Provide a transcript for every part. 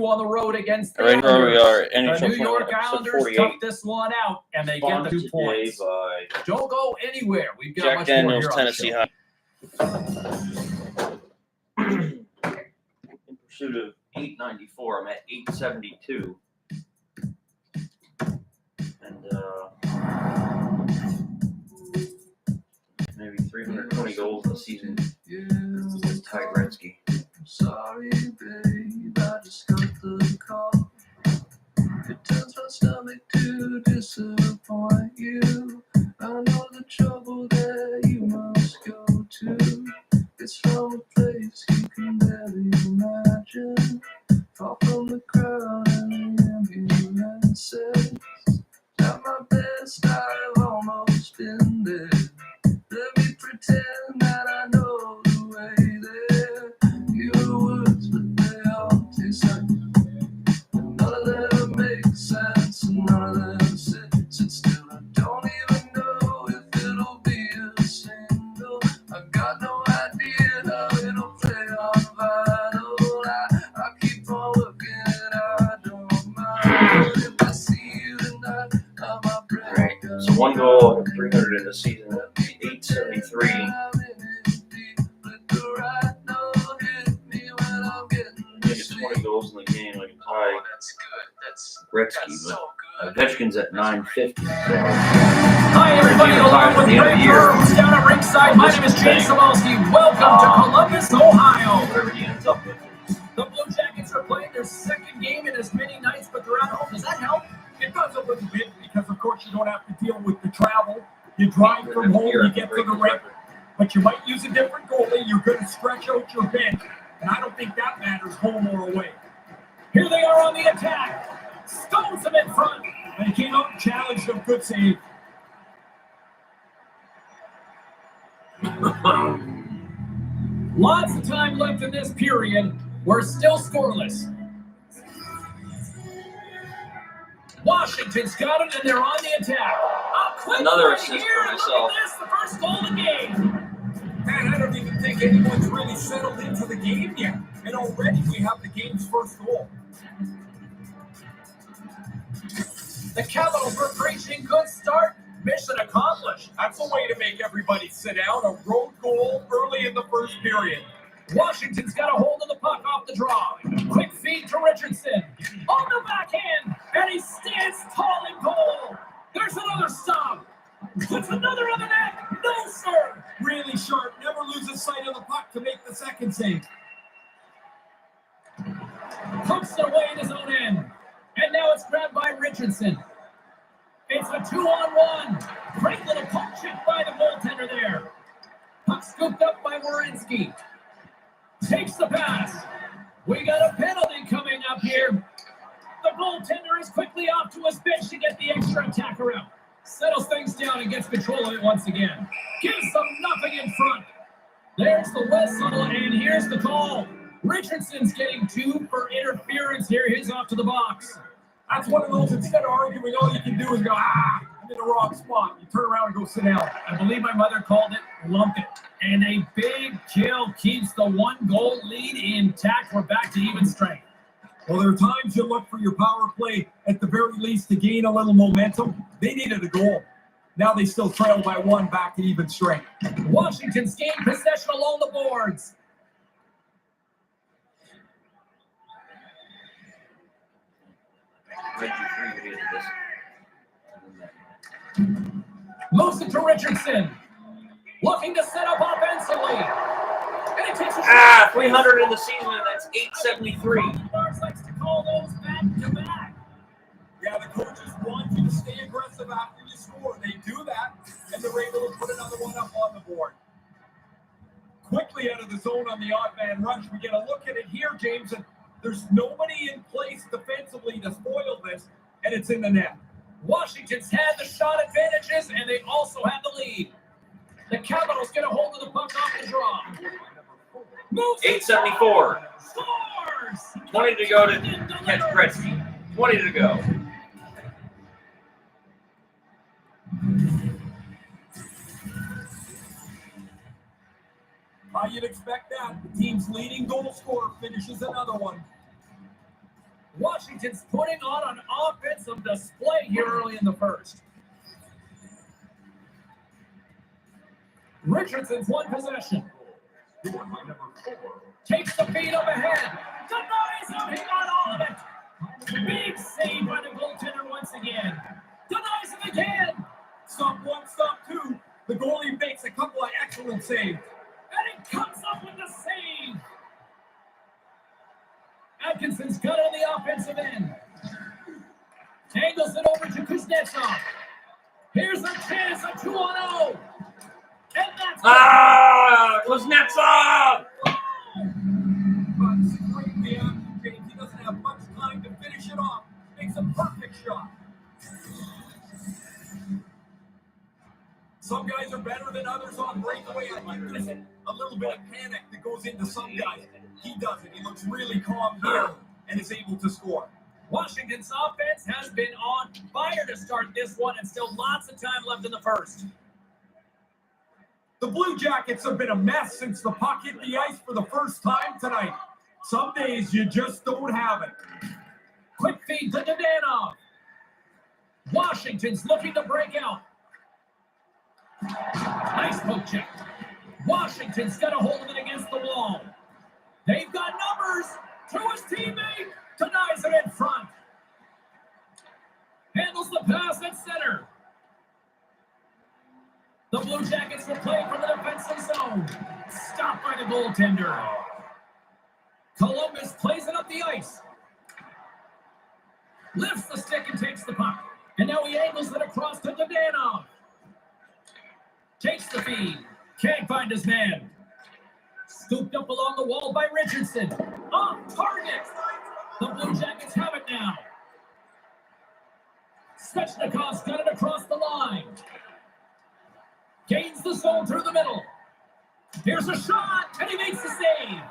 on the road against the Right where we are, the NHL New York Islanders tough this one out, and they get the 2 points. Don't go anywhere. We've got Jack much Daniels, more here Tennessee High. In pursuit of 894, I'm at 872. And maybe 320 goals in the season with Ty Gretzky. Sorry, babe, I just got the call. It turns my stomach to disappoint you. I know the trouble that you must go to. It's from a place you can barely imagine. Far from the crowd and the ambulances. At my best, I've almost been there. Let me pretend that I know the way there. Your words, but they all taste like none of them make sense, and none of them sit still. I don't even know if it'll be a single. I got no idea how it'll play on vinyl. I keep on working and I don't mind. But if I see you tonight, I might break. Right. So 1 goal and 300 in the season. That'd be 873. I get 20 goals in the game like a tie. Gretzky, but Ovechkin's at 950. So. Hi, everybody, along with Greg Burns down at ringside. My name is Jay Samolsky. Welcome to Columbus, Ohio. Whatever he ends up with. The Blue Jackets are playing their second game in as many nights, but they're at home. Does that help? It does a little bit because, of course, you don't have to deal with the travel. You drive from home, you get to the rink, but you might use a different goalie. You're going to stretch out your bench, and I don't think that matters home or away. Here they are on the attack. Stones them in front. And he came out and challenged them. Good save. Lots of time left in this period. We're still scoreless. Washington's got it, and they're on the attack. Another assist here. for myself. Look at this, the first goal of the game. Man, I don't even think anyone's really settled into the game yet. And already we have the game's first goal. The Capitals were preaching good start. Mission accomplished. That's a way to make everybody sit down. A road goal early in the first period. Washington's got a hold of the puck off the draw. Quick feed to Richardson. On the backhand. And he stands tall in goal. There's another stop. Puts another on the net. No, sir. Really sharp. Never loses sight of the puck to make the second save. Hooks it away in his own end. And now it's grabbed by Richardson. It's a 2-on-1. Great little poke check by the goaltender there. Puck scooped up by Werenski. Takes the pass. We got a penalty coming up here. The goaltender is quickly off to his bench to get the extra attacker out. Settles things down and gets control of it once again. Gives them nothing in front. There's the whistle, and here's the call. Richardson's getting 2 for interference here. He's off to the box. That's one of those, instead of arguing, all you can do is go, I'm in the wrong spot. You turn around and go sit down. I believe my mother called it lump it. And a big kill keeps the 1-goal lead intact. We're back to even strength. Well, there are times you look for your power play, at the very least, to gain a little momentum. They needed a goal. Now they still trail by 1, back to even strength. Washington's gained possession along the boards. Moves it to Richardson. Looking to set up offensively. And it takes a 300 in the season, and that's 873. Mars likes to call those back to back. Yeah, the coaches want you to stay aggressive after you score. They do that, and they're able to put another one up on the board. Quickly out of the zone on the odd man rush. We get a look at it here, James, and there's nobody in place defensively to spoil this, and it's in the net. Washington's had the shot advantages, and they also have the lead. The Capitals get a hold of the puck off the draw. Moves 874. Scores! 20 to go to catch Gretzky. 20 to go. You'd expect that. The team's leading goal scorer finishes another one. Washington's putting on an offensive display here early in the first. Richardson's one possession. Takes the feed up ahead. Denies him. He got all of it. Big save by the goaltender once again. Denies him again. Stop one, stop two. The goalie makes a couple of excellent saves. And he comes up with the save. Atkinson's got it on the offensive end. Angles it over to Kuznetsov. Here's a chance, a 2-on-0. And that's Kuznetsov! But extremely agitated. He doesn't have much time to finish it off. Makes a perfect shot. Some guys are better than others on breakaway. I think there's a little bit of panic that goes into some guys. He doesn't. He looks really calm here and is able to score. Washington's offense has been on fire to start this one, and still lots of time left in the first. The Blue Jackets have been a mess since the puck hit the ice for the first time tonight. Some days you just don't have it. Quick feed to Danov. Washington's looking to break out. Nice poke check. Washington's got a hold of it against the wall. They've got numbers to his teammate. Denies it in front. Handles the pass at center. The Blue Jackets will play from the defensive zone. Stopped by the goaltender. Columbus plays it up the ice. Lifts the stick and takes the puck. And now he angles it across to Danov. Takes the feed. Can't find his man. Scooped up along the wall by Richardson. Off target. The Blue Jackets have it now. Svechnikov's got it across the line. Gains the zone through the middle. Here's a shot, and he makes the save.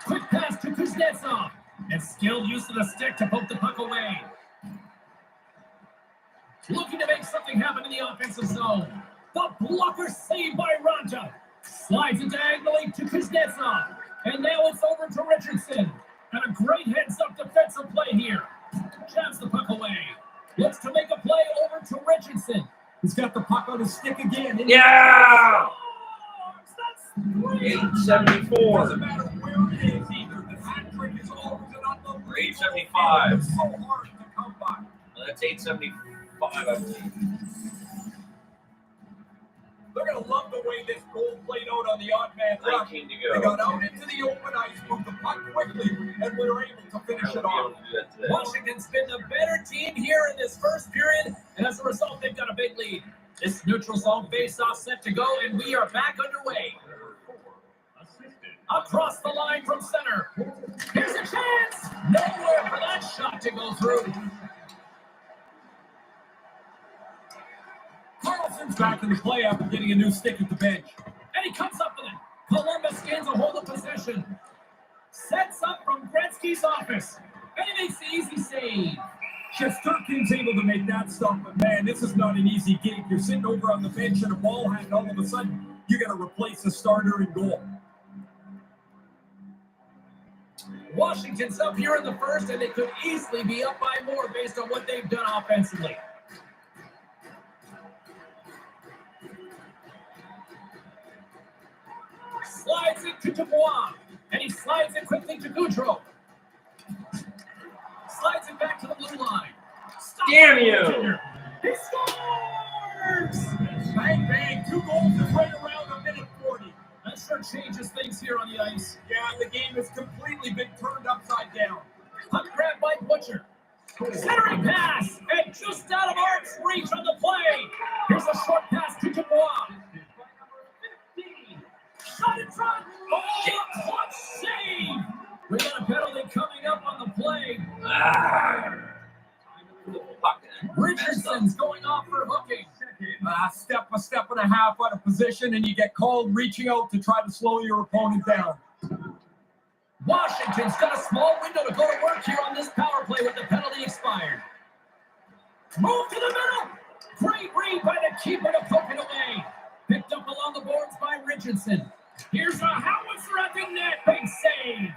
Quick pass to Kuznetsov. And skilled use of the stick to poke the puck away. Looking to make something happen in the offensive zone. The blocker saved by Ranta. Slides it diagonally to Kuznetsov. And now it's over to Richardson. And a great heads-up defensive play here. Jabs the puck away. Looks to make a play over to Richardson. He's got the puck on his stick again. Yeah! That's 874. Doesn't matter where it is either. The hat trick is always an unbelievable 875. It's so hard to come by. That's 875, I believe. They're going to love the way this goal played out on the odd man rush. 19 to They go. got out into the open ice, moved the puck quickly, and we were able to finish it off. Washington's been the better team here in this first period, and as a result, they've got a big lead. This neutral zone face-off set to go, and we are back underway. Across the line from center. Here's a chance. Nowhere for that shot to go through. Carlson's back in the play after getting a new stick at the bench. And he comes up with it. Columbus gains a hold of possession. Sets up from Gretzky's office. And he makes the easy save. Shesterkin's able to make that stop, but man, this is not an easy gig. You're sitting over on the bench and a ball hand, all of a sudden, you got to replace the starter in goal. Washington's up here in the first, and they could easily be up by more based on what they've done offensively. Slides it to Dubois, and he slides it quickly to Goudreau. Slides it back to the blue line. Stop Damn you! He scores! Bang, bang, 2 goals in right around a minute 40. That sure changes things here on the ice. Yeah, the game has completely been turned upside down. Puck grab by Butcher. Centering pass, and just out of arm's reach on the play. Here's a short pass to Dubois. 15. Shot in front. Oh, what save! We got a penalty coming up on the play. Richardson's going off for hooking. A step and a half out of position, and you get called reaching out to try to slow your opponent down. Washington's got a small window to go to work here on this power play with the penalty expired. Move to the middle. Great read by the keeper to poke it away. Picked up along the boards by Richardson. Richardson. Here's a howitzer at the net. Big save.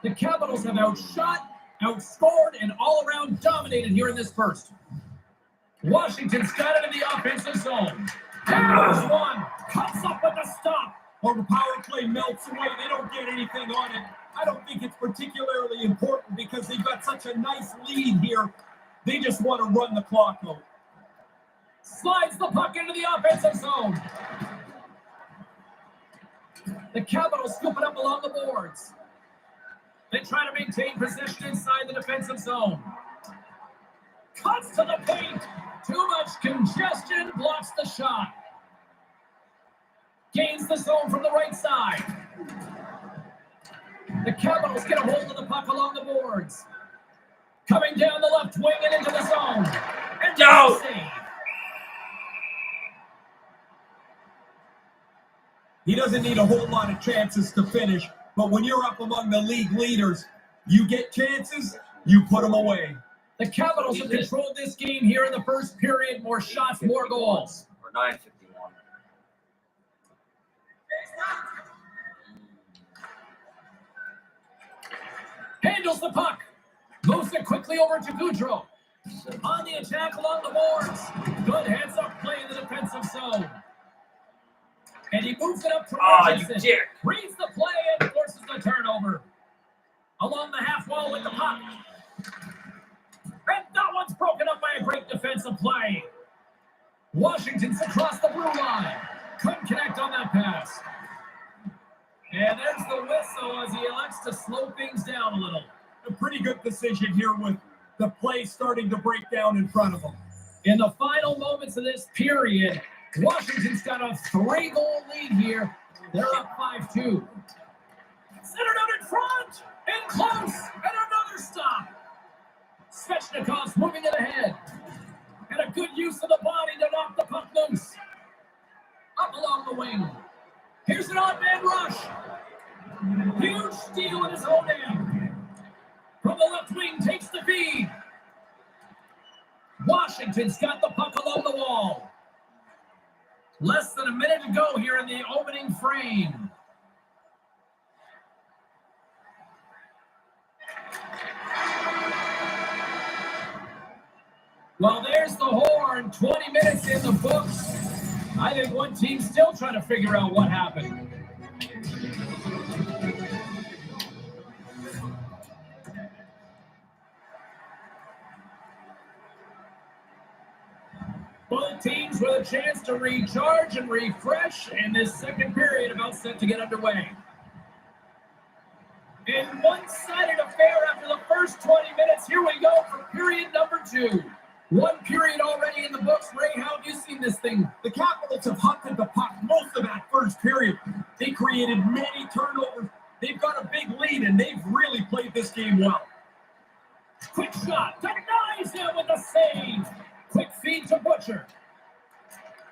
The Capitals have outshot, outscored, and all-around dominated here in this first. Washington's got it in the offensive zone. There's one. Cuts up with the stop. Well, the power play melts away. They don't get anything on it. I don't think it's particularly important because they've got such a nice lead here. They just want to run the clock out. Slides the puck into the offensive zone. The Capitals scoop it up along the boards. They try to maintain possession inside the defensive zone. Cuts to the paint. Too much congestion, blocks the shot. Gains the zone from the right side. The Capitals get a hold of the puck along the boards. Coming down the left wing and into the zone. And Go! save. He doesn't need a whole lot of chances to finish, but when you're up among the league leaders, you get chances, you put them away. The Capitals have controlled this game here in the first period. More shots, more goals. Or 9:51. Handles the puck. Moves it quickly over to Goudreau. On the attack along the boards. Good heads-up play in the defensive zone. And he moves it up to You Richardson. dick. Reads the play and forces the turnover. Along the half wall with the puck. And that one's broken up by a great defensive play. Washington's across the blue line. Couldn't connect on that pass. And there's the whistle as he elects to slow things down a little. A pretty good decision here with the play starting to break down in front of him. In the final moments of this period, Washington's got a 3-goal lead here. They're up 5-2. Centered out in front, and close, and another stop. Svechnikov's moving it ahead. And a good use of the body to knock the puck loose. Up along the wing. Here's an odd man rush. Huge steal in his own end. From the left wing, takes the feed. Washington's got the puck along the wall. Less than a minute to go here in the opening frame. Well, there's the horn. 20 minutes in the books. I think one team's still trying to figure out what happened. Both teams with a chance to recharge and refresh, and this second period about set to get underway. In one-sided affair after the first 20 minutes, here we go for period number 2. One period already in the books. Ray, how have you seen this thing? The Capitals have hunted the puck most of that first period. They created many turnovers. They've got a big lead, and they've really played this game well. Quick shot. Denies him with the save. Quick feed to Butcher.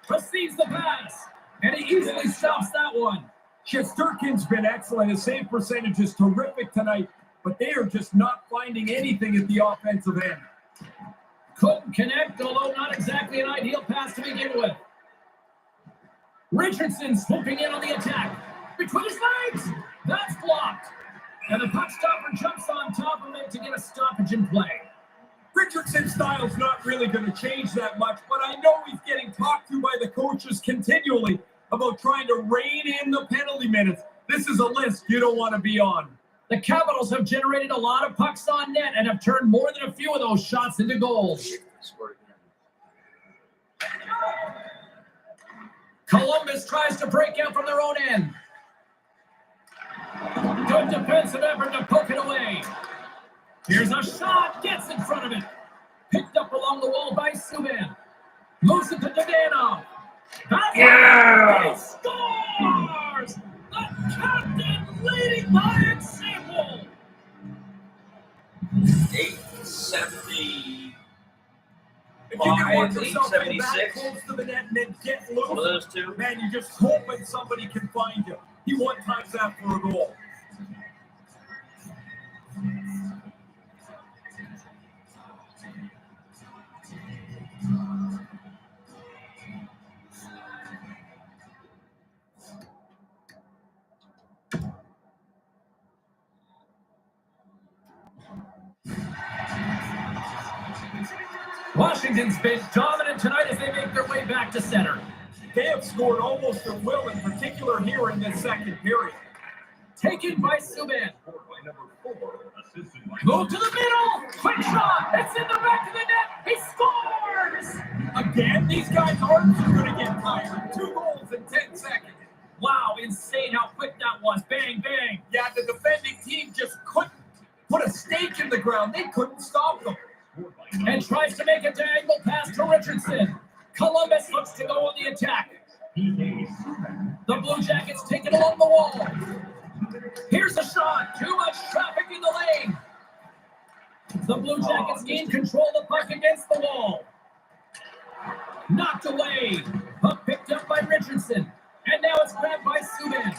Receives the pass. And he easily stops that one. Shesterkin's been excellent. His save percentage is terrific tonight, but they are just not finding anything at the offensive end. Couldn't connect, although not exactly an ideal pass to begin with. Richardson swooping in on the attack. Between his legs. That's blocked. And the puck stopper jumps on top of it to get a stoppage in play. Richardson's style's not really going to change that much, but I know he's getting talked to by the coaches continually about trying to rein in the penalty minutes. This is a list you don't want to be on. The Capitals have generated a lot of pucks on net and have turned more than a few of those shots into goals. Columbus tries to break out from their own end. Good defensive effort to poke it away. Here's a shot, gets in front of it. Picked up along the wall by Subban. Moves it to Dadano. Yeah! He scores! The captain leading by example. 870. If you can work yourself in that 876. close to the net and then get One of loose, those two. man, you're just hoping somebody can find you. He one-times that for a goal. Washington's been dominant tonight as they make their way back to center. They have scored almost at will, in particular here in this second period. Taken by Subban. Move to the middle. Quick shot. It's in the back of the net. He scores. Again, these guys' arms are going to get tired. 2 goals in 10 seconds. Wow, insane how quick that was. Bang, bang. Yeah, the defending team just couldn't put a stake in the ground. They couldn't stop them. And tries to make a diagonal pass to Richardson. Columbus looks to go on the attack. The Blue Jackets take it along the wall. Here's the shot. Too much traffic in the lane. The Blue Jackets gain control of the puck against the wall. Knocked away. Puck picked up by Richardson. And now it's grabbed by Subban.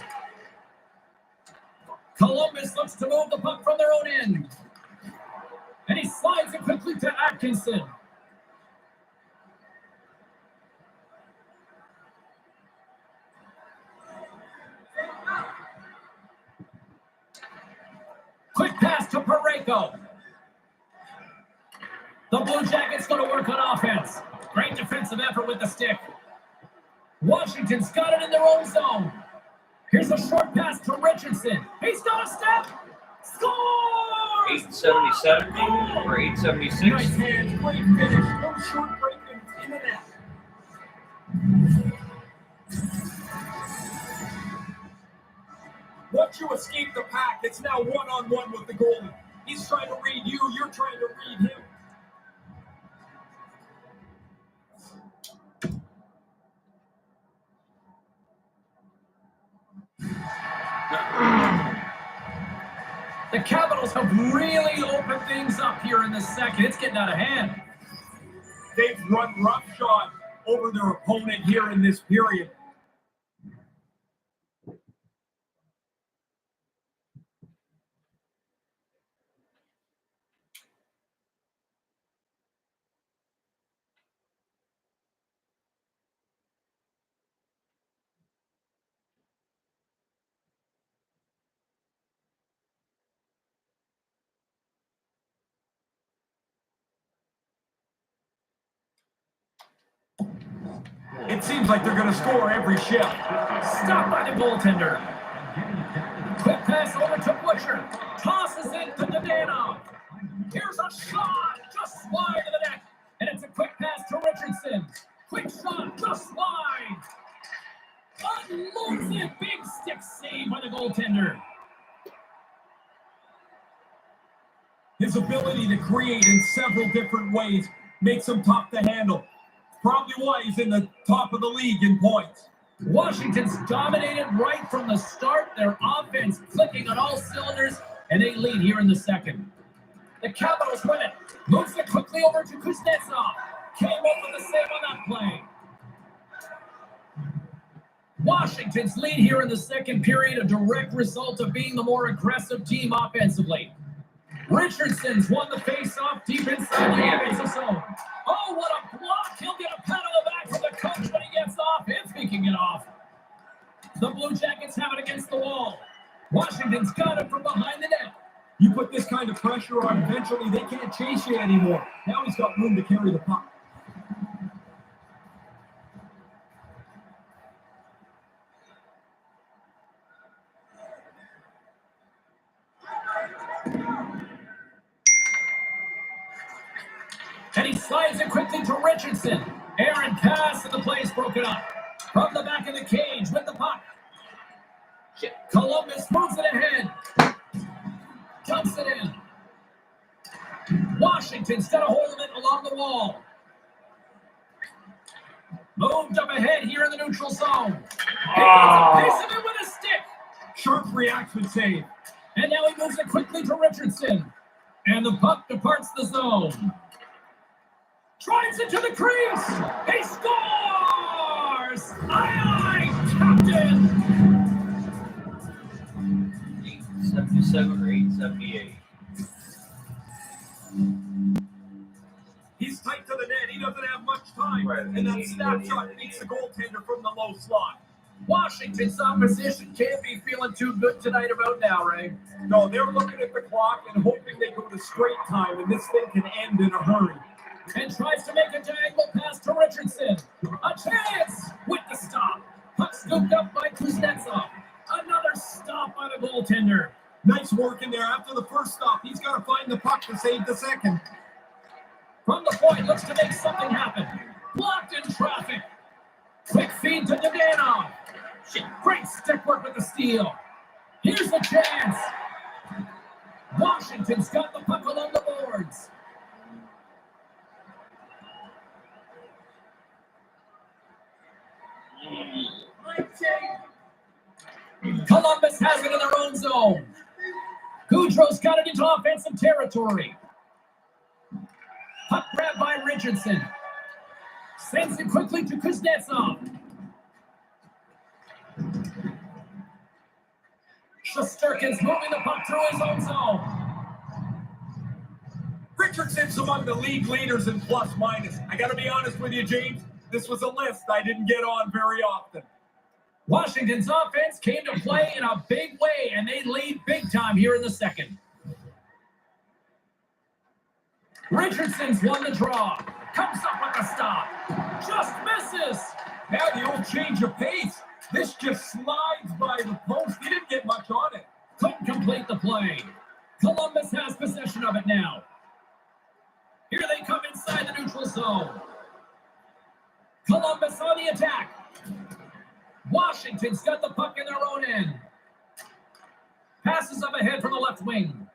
Columbus looks to move the puck from their own end. And he slides it quickly to Atkinson. Quick pass to Parayko. The Blue Jackets going to work on offense. Great defensive effort with the stick. Washington's got it in their own zone. Here's a short pass to Richardson. He's got a step. Scores! 877 or 876? Nice hands, great finish. No short break in the net. Once you escape the pack, it's now one-on-one with the goalie. He's trying to read you, you're trying to read him. The Capitals have really opened things up here in the second. It's getting out of hand. They've run roughshod over their opponent here in this period. It seems like they're going to score every shift. Stopped by the goaltender. Quick pass over to Butcher. Tosses it to Dadonov. Here's a shot just wide of the net. And it's a quick pass to Richardson. Quick shot just wide. Unloads it. Big stick save by the goaltender. His ability to create in several different ways makes him tough to handle. Probably why he's in the top of the league in points. Washington's dominated right from the start. Their offense clicking on all cylinders, and they lead here in the second. The Capitals win it. Moves it quickly over to Kuznetsov. Came up with the save on that play. Washington's lead here in the second period, a direct result of being the more aggressive team offensively. Richardson's won the face-off deep inside the offensive zone. Oh, what a block! He'll get a pat on the back from the coach when he gets off. If he can get off. The Blue Jackets have it against the wall. Washington's got it from behind the net. You put this kind of pressure on, eventually they can't chase you anymore. Now he's got room to carry the puck. And he slides it quickly to Richardson. Aaron pass, and the play's broken up. From the back of the cage with the puck. Columbus moves it ahead. Dumps it in. Washington's got a hold of it along the wall. Moved up ahead here in the neutral zone. He gets a piece of it with a stick. Sharp reaction save. And now he moves it quickly to Richardson. And the puck departs the zone. Drives it to the crease. He scores! Aye, Captain! 877 or 878. He's tight to the net. He doesn't have much time. Right. And that snapshot beats the goaltender from the low slot. Washington's opposition can't be feeling too good tonight about now, Ray. No, they're looking at the clock and hoping they go to straight time, and this thing can end in a hurry. and tries to make a diagonal pass to Richardson. A chance with the stop. Puck scooped up by Kuznetsov. Another stop by the goaltender. Nice work in there. After the first stop, he's got to find the puck to save the second. From the point, looks to make something happen. Blocked in traffic. Quick feed to Devanov. Great stick work with the steal. Here's the chance. Washington's got the puck along the boards. Columbus has it in their own zone. Goudreau's got it into offensive territory. Puck grab by Richardson. Sends it quickly to Kuznetsov. Shesterkin's moving the puck through his own zone. Richardson's among the league leaders in plus minus. I got to be honest with you, James. This was a list I didn't get on very often. Washington's offense came to play in a big way, and they lead big time here in the second. Richardson's won the draw. Comes up with a stop. Just misses. Now the old change of pace. This just slides by the post. He didn't get much on it. Couldn't complete the play. Columbus has possession of it now. Here they come inside the neutral zone. Columbus on the attack. Washington's got the puck in their own end. Passes up ahead from the left wing.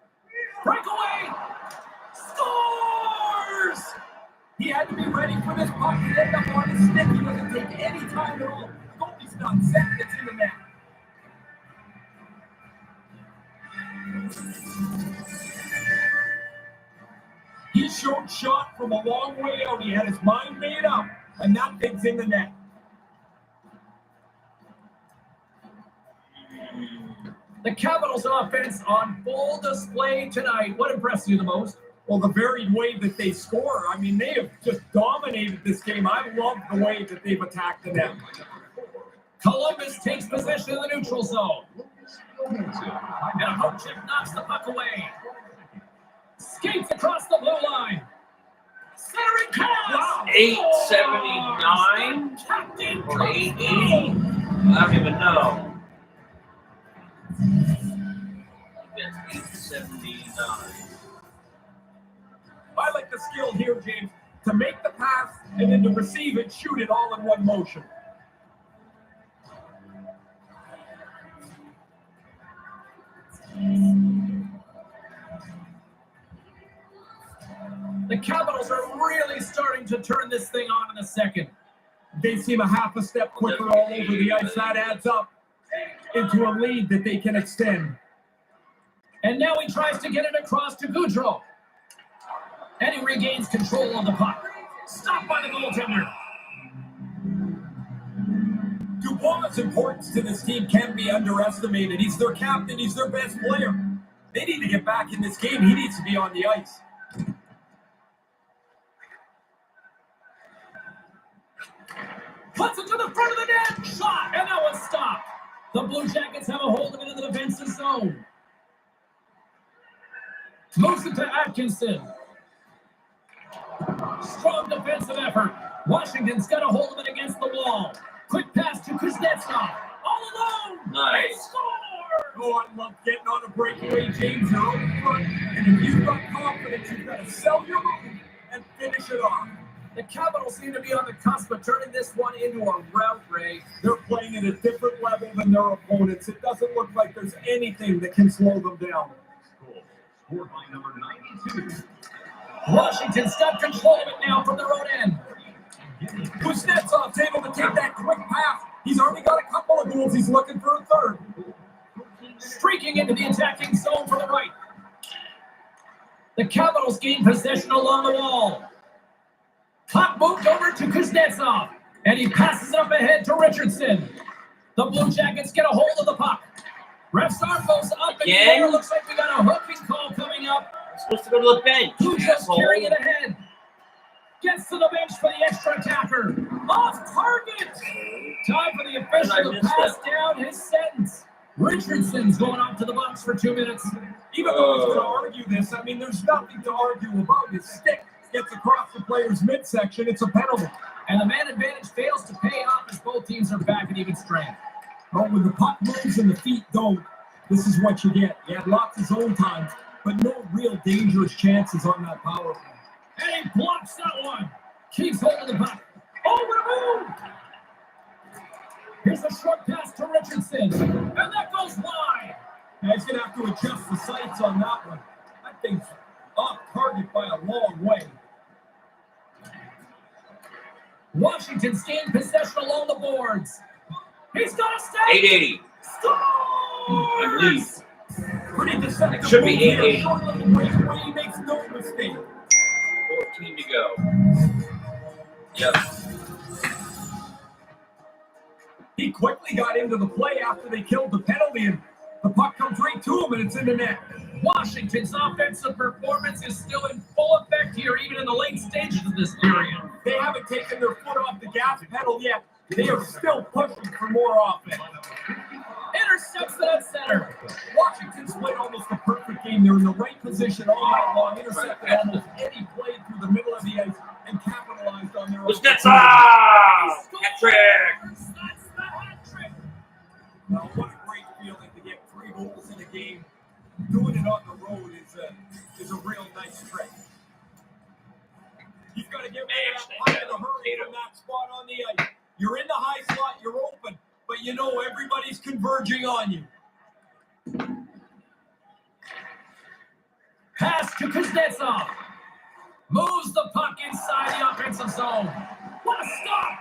Breakaway! Scores! He had to be ready for this puck to end up on his stick. He doesn't take any time at all. Goalie's done. Set it to the net. He showed shot from a long way out. He had his mind made up, and that thing's in the net. The Capitals offense on full display tonight. What impressed you the most? Well, the very way that they score. I mean, they have just dominated this game. I love the way that they've attacked the net. Columbus takes possession of the neutral zone. And a hook chip knocks the puck away. Skates across the blue line. Centering pass. Wow. 879 Captain or 880. I don't even know. That's 879. I like the skill here, James, to make the pass and then to receive it, shoot it all in one motion. The Capitals are really starting to turn this thing on in the second. They seem a half a step quicker all over the ice. That adds up into a lead that they can extend. And now he tries to get it across to Goudreau. And he regains control of the puck. Stopped by the goaltender. Dubois' importance to this team can't be underestimated. He's their captain. He's their best player. They need to get back in this game. He needs to be on the ice. Puts it to the front of the net. Shot. And that was stopped. The Blue Jackets have a hold of it in the defensive zone. Moves it to Atkinson. Strong defensive effort. Washington's got a hold of it against the wall. Quick pass to Kuznetsov. All alone. Nice. They score. Oh, I love getting on a breakaway, James. You're over front. And if you've got confidence, you've got to sell your move and finish it off. The Capitals seem to be on the cusp of turning this one into a rout, Ray. They're playing at a different level than their opponents. It doesn't look like there's anything that can slow them down. Scored by number 92. Washington's got control of it now from their own end. Kuznetsov's able to take that quick pass. He's already got a couple of goals. He's looking for a third. Streaking into the attacking zone for the right. The Capitals gain possession along the wall. Puck moved over to Kuznetsov, and he passes it up ahead to Richardson. The Blue Jackets get a hold of the puck. Ref's arm goes up in the air. Looks like we got a hooking call coming up. Supposed to go to the bench. Who's just carrying it ahead? Gets to the bench for the extra attacker. Off target. Time for the official to pass down his sentence. Richardson's going off to the box for 2 minutes. Even though he's going to argue this, I mean, there's nothing to argue about. His stick gets across the player's midsection. It's a penalty. And the man advantage fails to pay off as both teams are back at even strength. But when the puck moves and the feet don't, this is what you get. He had lots of zone time, but no real dangerous chances on that power play. And he blocks that one. Keeps hold of the puck. Over the move. Here's a short pass to Richardson. And that goes wide. Now he's going to have to adjust the sights on that one. That thing's off target by a long way. Washington's gained possession along the boards. He's got a stay. 880. I believe. Scores! Pretty deceptive. It should be move here. 880. Short little breakaway. He makes no mistake. 14 to go. Yep. He quickly got into the play after they killed the penalty, and the puck comes right to him, and it's in the net. Washington's offensive performance is still in full effect here, even in the late stages of this period. They haven't taken their foot off the gas pedal yet. They are still pushing for more offense. Intercepts it at center. Washington's played almost a perfect game. They're in the right position all night long, intercepted almost any play through the middle of the ice, and capitalized on their Kuznetsov! He Hat trick! scores! That's the hat trick. Now, what a great feeling to get 3 goals in a game. Doing it on the road is a real nice trick. You've got to get rid of that puck in a hurry from that spot on the ice. You're in the high slot, you're open, but you know everybody's converging on you. Pass to Kuznetsov. Moves the puck inside the offensive zone. What a stop!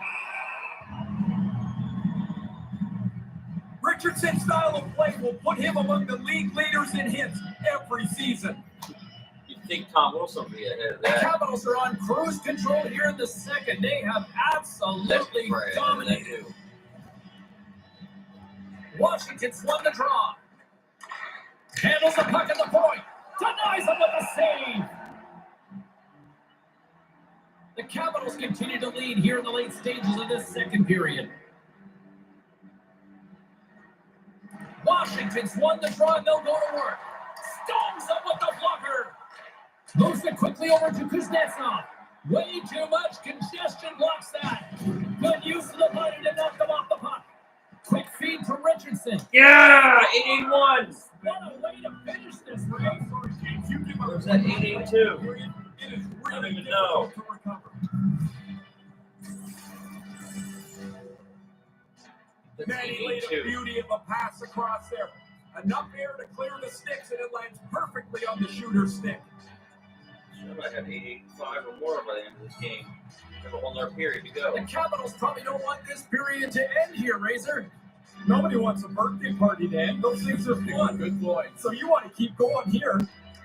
Richardson's style of play will put him among the league leaders in hits every season. You'd think Tom Wilson would be ahead of The that. Capitals are on cruise control here in the second. They have absolutely Right, dominated. Washington's won the draw. Handles the puck at the point. Denies him with a save. The Capitals continue to lead here in the late stages of this second period. Washington's won the draw and they'll go to work. Stones up with the blocker. Moves it quickly over to Kuznetsov. Way too much congestion blocks that. Good use of the body to knock them off the puck. Quick feed to Richardson. Yeah! 881! What a way to finish this race. Where's that 882? It is I don't really even know. difficult to recover. Man, he laid a 882. beauty of a pass across there. Enough air to clear the sticks, and it lands perfectly on the shooter's stick. Should have had 885 or more by the end of this game. We have a whole nother period to go. The Capitals probably don't want this period to end here, Razor. Nobody wants a birthday party to end. Those things are fun. Good boy. So you want to keep going here.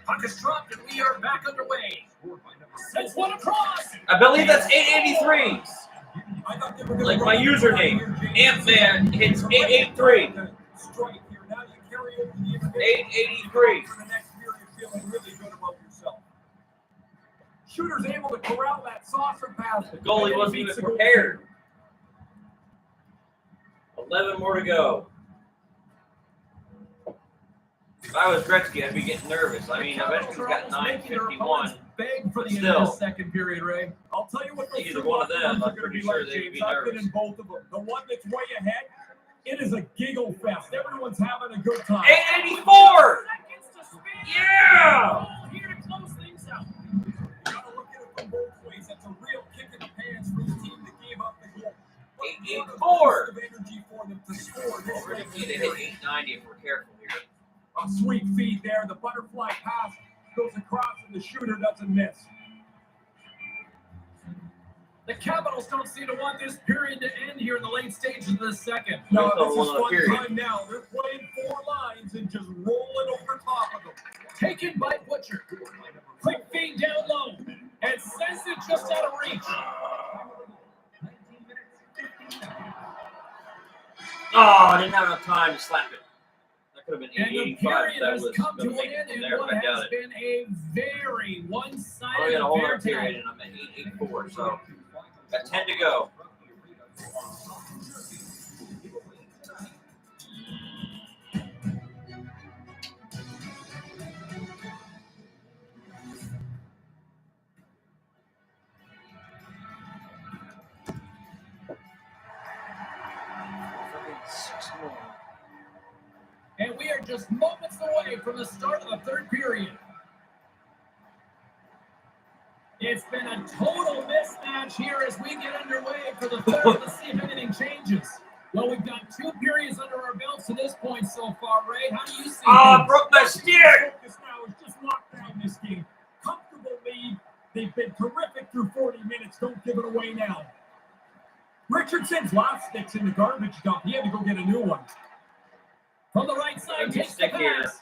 Puck is dropped and we are back underway. Sends one across. I believe that's 883. I thought they were going Like my username. Ant-Man hits 883. Strike here. Now you carry over the inhibition. 883. For the next period, feeling really good about yourself. Shooter's able to corral that saucer pass. The goalie wasn't even prepared. 11 more to go. If I was Gretzky, I'd be getting nervous. I mean, Ovechkin's got 951. Beg for the But end of still. the second period, Ray. I'll tell you what those Either two one of locker them, rooms I'm are gonna pretty be sure like, they'd James. be I've been nervous. in both of them. The one that's way ahead, it is a giggle fest. Everyone's having a good time. 884! Seconds to spare. Yeah! Goal here to close things out. You gotta look at it from both ways. That's a real kick in the pants for the team that gave up the goal. But what a 884. burst of energy for them to score this We're going late to need in to the hit period. 890 if we're careful here. A sweet feed there. The butterfly pass goes across and the shooter doesn't miss. The Capitals don't seem to want this period to end here in the late stages of the second. No, That's this a is one-on-one fun period. time now. They're playing 4 lines and just rolling over top of them. Taken by Butcher. Quick feed down low. And sends it just out of reach. Oh, I didn't have enough time to slap it. That could have been And the 885 if period that has was come going to to an make it end from in there, what but I doubt has it. been a very Oh, one-sided we got a whole affair other period, tonight. and I'm at 884, so got 10 to go. 6 more. And we are just moments away from the start of the third period. It's been a total mismatch here as we get underway for the third to see if anything changes. Well, we've got 2 periods under our belts to this point so far, Ray. How do you see things? Broke my stick! Focus now is just lock down this game. Comfortable lead. They've been terrific through 40 minutes. Don't give it away now. Richardson's last stick's in the garbage dump. He had to go get a new one. From the right side, Empty takes the stick here. pass.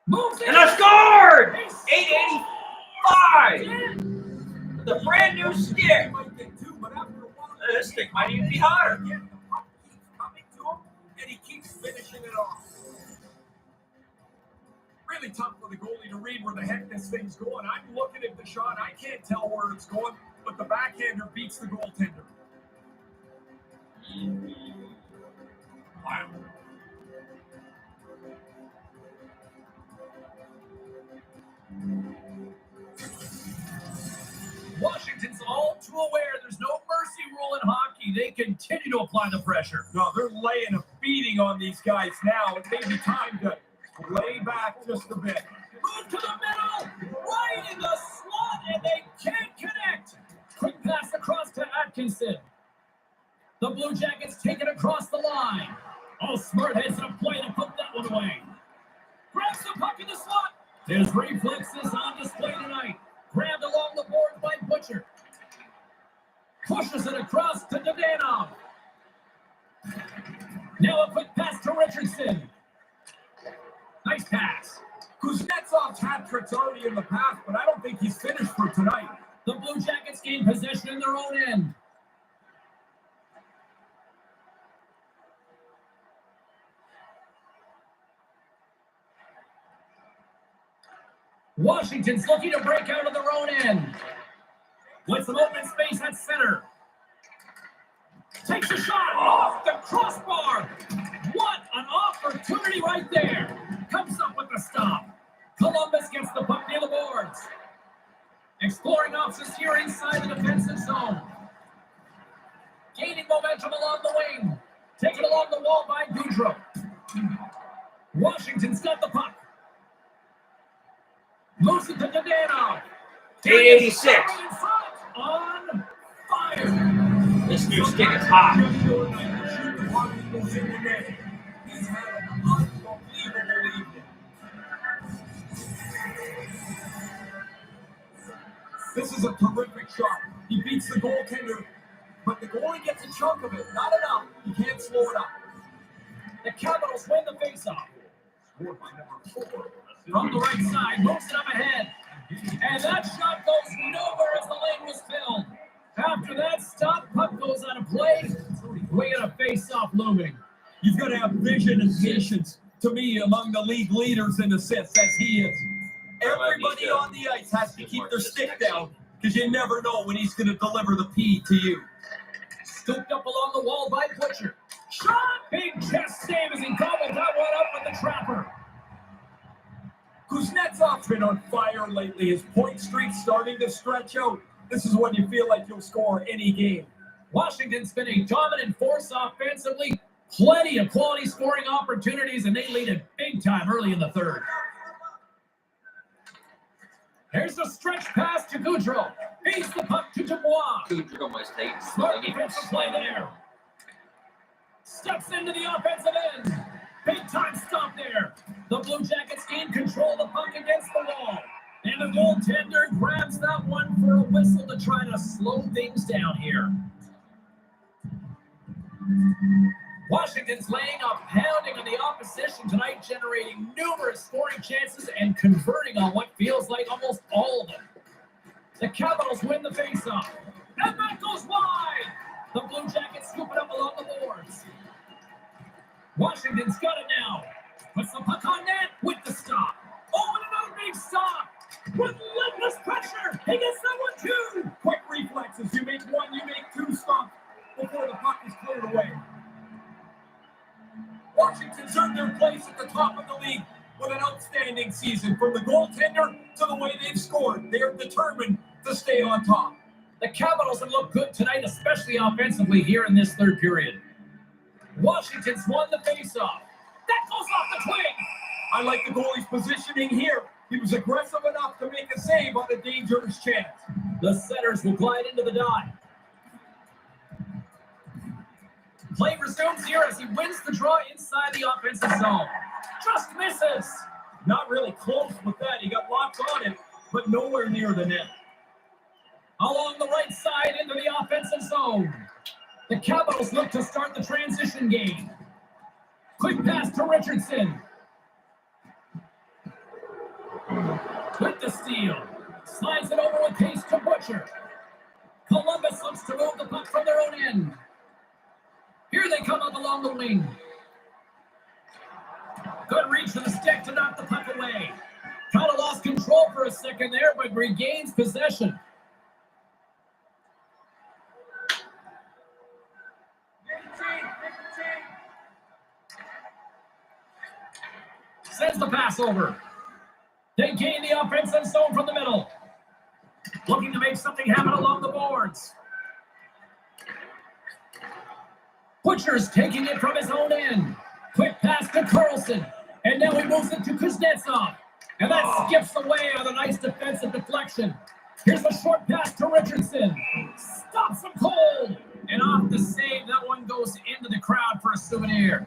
Moves in. And I scored! He 885! The brand new stick! Might get 2, but after a while, This stick might even be hotter. again, the puck keeps coming to him, and he keeps finishing it off. Really tough for the goalie to read where the heck this thing's going. I'm looking at the shot. I can't tell where it's going, but the backhander beats the goaltender. Wow. Washington's all too aware there's no mercy rule in hockey. They continue to apply the pressure. No, they're laying a beating on these guys now. It may be time to lay back just a bit. Move to the middle, right in the slot, and they can't connect. Quick pass across to Atkinson. The Blue Jackets take it across the line. Oh, Smart heads in a play to put that one away. Grabs the puck in the slot. His reflexes on display tonight. Grabbed along the board by Butcher. Pushes it across to Dadanov. Now a quick pass to Richardson. Nice pass. Kuznetsov's hat trick's already in the path, but I don't think he's finished for tonight. The Blue Jackets gain possession in their own end. Washington's looking to break out of their own end. With some open space at center. Takes a shot off the crossbar. What an opportunity right there. Comes up with the stop. Columbus gets the puck near the boards. Exploring options here inside the defensive zone. Gaining momentum along the wing. Taken along the wall by Goudreau. Washington's got the puck. Moves it to Dadanov. 886. On fire. This new stick is hot. He's had an unbelievable evening. This is a terrific shot. He beats the goaltender, but the goalie gets a chunk of it. Not enough. He can't slow it up. The Capitals win the faceoff. Scored by number 4. From the right side, moves it up ahead. And that shot goes nowhere as the lane was filled. After that stop, puck goes out of play. We got a face-off looming. You've got to have vision and patience, to me, among the league leaders in assists, as he is. Everybody on the ice has to keep their stick down, because you never know when he's going to deliver the P to you. Scooped up along the wall by Butcher. Shot! Big chest save as he gobbled that one up with the trapper. Kuznetsov's been on fire lately. His point streak's starting to stretch out. This is when you feel like you'll score any game. Washington's been a dominant force offensively. Plenty of quality scoring opportunities, and they lead it big time early in the third. Here's the stretch pass to Goudreau. Feeds the puck to Dubois. Goudreau must take Smart defensive play there. Steps into the offensive end. Big time stop there. The Blue Jackets gain control of the puck against the wall. And the goaltender grabs that one for a whistle to try to slow things down here. Washington's laying a pounding on the opposition tonight, generating numerous scoring chances and converting on what feels like almost all of them. The Capitals win the faceoff. And that goes wide. The Blue Jackets scoop it up along the boards. Washington's got it now. Puts the puck on net with the stop. Oh, and another big stop. Relentless pressure. He gets that one too. Quick reflexes. You make one, you make 2 stops before the puck is cleared away. Washington's earned their place at the top of the league with an outstanding season. From the goaltender to the way they've scored, they are determined to stay on top. The Capitals have looked good tonight, especially offensively here in this third period. Washington's won the faceoff. That goes off the twig. I like the goalie's positioning here. He was aggressive enough to make a save on a dangerous chance. The Senators will glide into the dot. Play resumes here as he wins the draw inside the offensive zone. Just misses. Not really close with that. He got locked on it, but nowhere near the net. Along the right side into the offensive zone. The Capitals look to start the transition game. Quick pass to Richardson. With the steal. Slides it over with pace to Butcher. Columbus looks to move the puck from their own end. Here they come up along the wing. Good reach to the stick to knock the puck away. Kind of lost control for a second there, but regains possession. Sends the pass over. They gain the offensive zone from the middle. Looking to make something happen along the boards. Butcher's taking it from his own end. Quick pass to Carlson. And now he moves it to Kuznetsov. And that skips away on a nice defensive deflection. Here's a short pass to Richardson. Stops him cold. And off the save, that one goes into the crowd for a souvenir.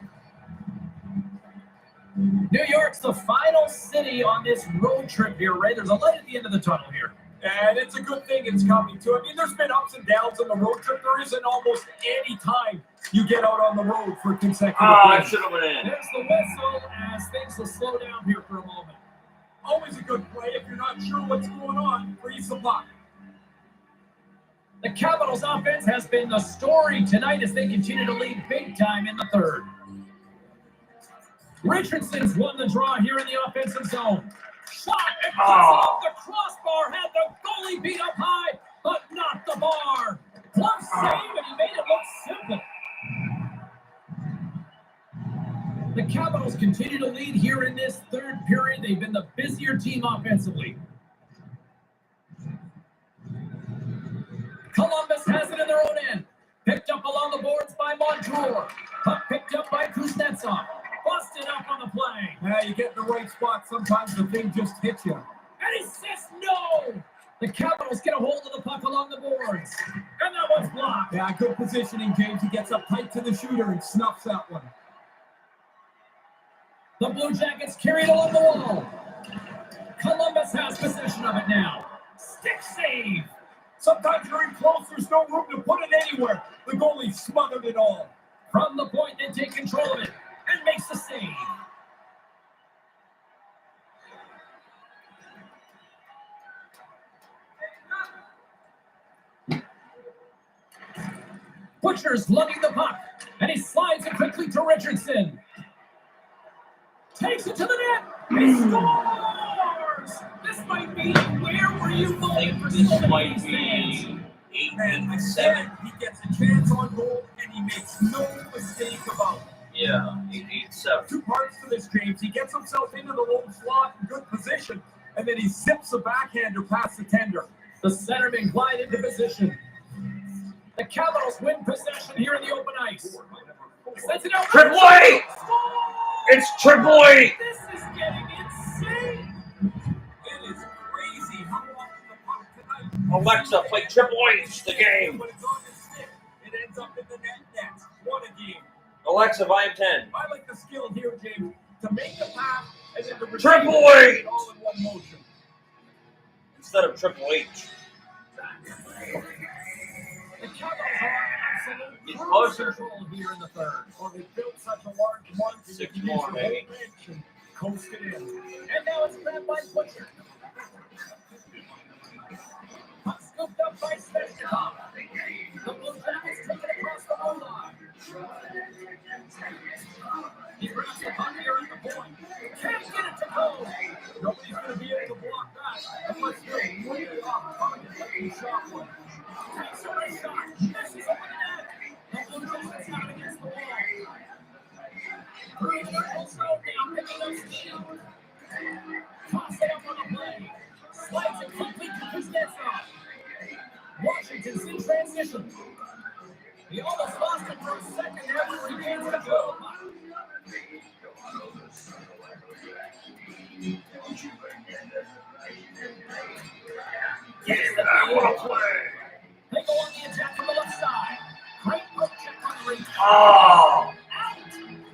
New York's the final city on this road trip here, Ray. There's a light at the end of the tunnel here. And it's a good thing it's coming to. I mean, there's been ups and downs on the road trip. There isn't almost any time you get out on the road for consecutive I games. should have went in. There's the whistle as things will slow down here for a moment. Always a good play. If you're not sure what's going on, freeze the puck. The Capitals offense has been the story tonight as they continue to lead big time in the third. Richardson's won the draw here in the offensive zone. Shot and cuts off the crossbar. Had the goalie beat up high, but not the bar. Glove save, and he made it look simple. The Capitals continue to lead here in this third period. They've been the busier team offensively. Columbus has it in their own end. Picked up along the boards by Montour. Puck picked up by Kuznetsov. Busted up on the play. Yeah, you get in the right spot. Sometimes the thing just hits you. And he says no. The Capitals get a hold of the puck along the boards. And that one's blocked. Yeah, good positioning, James. He gets up tight to the shooter and snuffs that one. The Blue Jackets carry it along the wall. Columbus has possession of it now. Stick save. Sometimes you're in close. There's no room to put it anywhere. The goalie smothered it all. From the point, they take control of it and makes the save. Butcher's lugging the puck, and he slides it quickly to Richardson. Takes it to the net. He scores! This might be where were you going for This so many might stands. be 8 And and again, 7. he gets a chance on goal, and he makes no mistake about it. Yeah, 8-7. Two parts to this, James. He gets himself into the low slot in good position, and then he zips the backhander past the tender. The centerman glide into position. The Capitals win possession here in the open ice. Sends it out. Triple A! Score! It's Triple A! This is getting insane. It is crazy how often the puck tonight. Alexa, play Triple H the game. When it's on the stick, it ends up in the net. What a game. Alexa, volume 10. I like the skill here, James, to make the pass and then to receive Triple it H! all in one motion. Instead of Triple H. The Capitals are on absolute It's cruise closer. control here in the third. Well, they built such a large margin. 6 you can more, use your maybe. whole bench and coast it in. And now it's grabbed by Butcher. Puck scooped up by Svechnikov. The Blue Jackets take it across the goal line. He grabs the puck here at the point. Can't get it to go. Nobody's going to be able to block that unless you're way off target like you shot one. Takes a right shot. Misses over the net. The Blue Jackets have it against the wall. Three circles throw down, picking up steal. Toss it up on the play. Slides it quickly to Kuznetsov. Washington's in transition. He almost lost it for a second there, but regains control. Oh!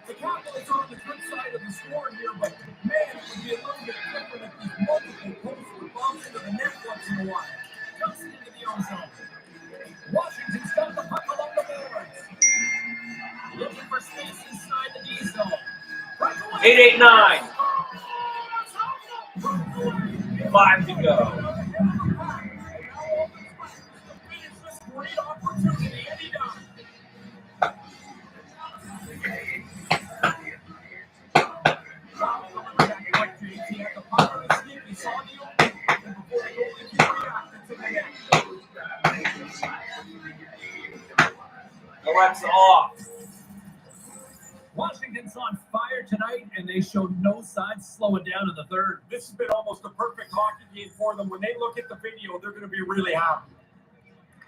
The Capitals are on the good side of the score here, but man, it would be a little bit different if these multiple posts would bounce into the net once in a while. Just into the ozone. Washington's got the puck along the boards. Looking for space inside the D zone. Breakaway. 8-8-9. 5 to go. Great opportunity, and he does. He had the puck on his stick, he saw the opening, and before the goalie could react, it's in the net. Alexa off. Washington's on fire tonight, and they showed no signs slowing down in the third. This has been almost a perfect hockey game for them. When they look at the video, they're going to be really happy.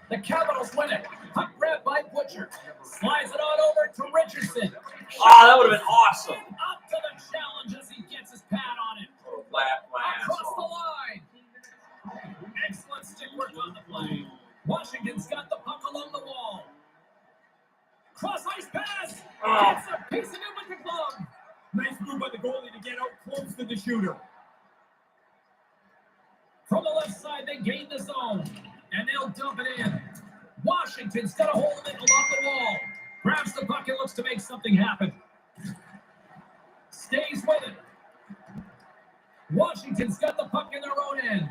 The Capitals win it. Puck grabbed by Butcher. Slides it on over to Richardson. Oh, that would have been awesome. Up to the challenge as he gets his pad on it. Lap. Across the line. Excellent stick work on the play. Washington's got the puck along the wall. Cross ice pass. Gets a piece of it with the glove. Nice move by the goalie to get out close to the shooter. From the left side, they gain the zone. And they'll dump it in. Washington's got a hold of it along the wall. Grabs the puck and looks to make something happen. Stays with it. Washington's got the puck in their own end.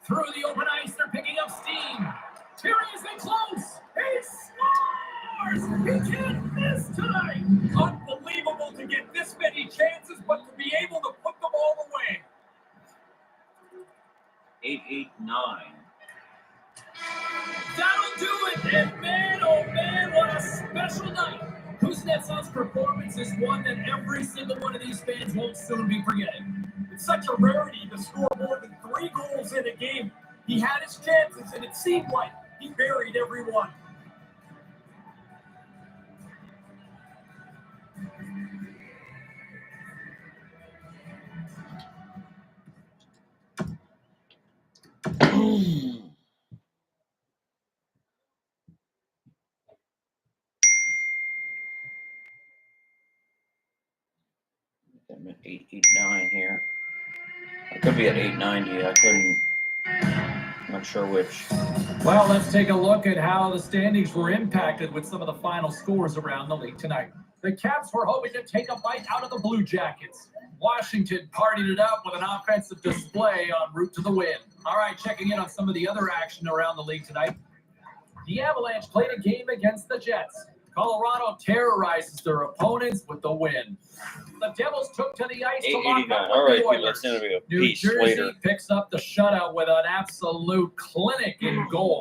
Through the open ice, they're picking up steam. Terry is in close. He scores! He can't miss tonight. Unbelievable to get this many chances, but to be able to put them all away. 8-8-9. That'll do it. And man, oh man, what a special night. Kuznetsov's performance is one that every single one of these fans won't soon be forgetting. It's such a rarity to score more than 3 goals in a game. He had his chances, and it seemed like he buried every one. I'm at 8-8-9 here. I could be at 890. I couldn't. I'm not sure which. Well, let's take a look at how the standings were impacted with some of the final scores around the league tonight. The Caps were hoping to take a bite out of the Blue Jackets. Washington partied it up with an offensive display en route to the win. All right, checking in on some of the other action around the league tonight. The Avalanche played a game against the Jets. Colorado terrorizes their opponents with the win. The Devils took to the ice to lock 889. up All the right, Oilers. that's going to be a New piece Jersey later. picks up the shutout with an absolute clinic in goal.